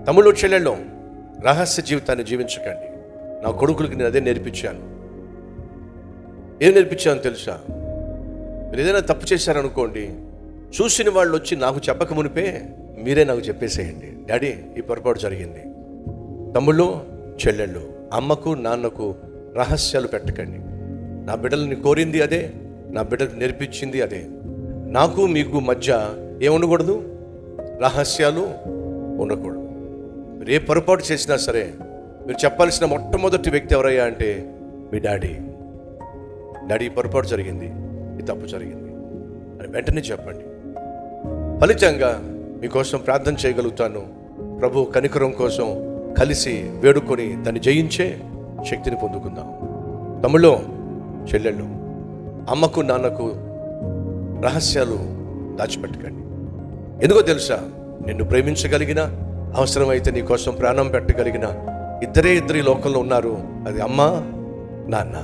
తమ్ముళ్ళు చెల్లెళ్ళు, రహస్య జీవితాన్ని జీవించకండి. నా కొడుకులకి నేను అదే నేర్పించాను. ఏం నేర్పించాను తెలుసా? మీరు ఏదైనా తప్పు చేశారనుకోండి, చూసిన వాళ్ళు వచ్చి నాకు చెప్పక మునిపే మీరే నాకు చెప్పేసేయండి, డాడీ ఈ పొరపాటు జరిగింది. తమ్ముళ్ళు చెల్లెళ్ళు, అమ్మకు నాన్నకు రహస్యాలు పెట్టకండి. నా బిడ్డలని కోరింది అదే, నా బిడ్డకు నేర్పించింది అదే. నాకు మీకు మధ్య ఏముండకూడదు? రహస్యాలు ఉండకూడదు. మీరు ఏ పొరపాటు చేసినా సరే మీరు చెప్పాల్సిన మొట్టమొదటి వ్యక్తి ఎవరయ్యా అంటే మీ డాడీ. డాడీ పొరపాటు జరిగింది, ఈ తప్పు జరిగింది అని వెంటనే చెప్పండి. ఫలితంగా మీకోసం ప్రార్థన చేయగలుగుతాను. ప్రభు కనికరం కోసం కలిసి వేడుకొని దాన్ని జయించే శక్తిని పొందుకుందాం. తమ్ముళ్ళు చెల్లెళ్ళు, అమ్మకు నాన్నకు రహస్యాలు దాచిపెట్టకండి. ఎందుకో తెలుసా? నిన్ను ప్రేమించగలిగిన, అవసరమైతే నీ కోసం ప్రాణం పెట్టగలిగిన ఇద్దరు ఈ లోకంలో ఉన్నారు. అది అమ్మ నాన్న.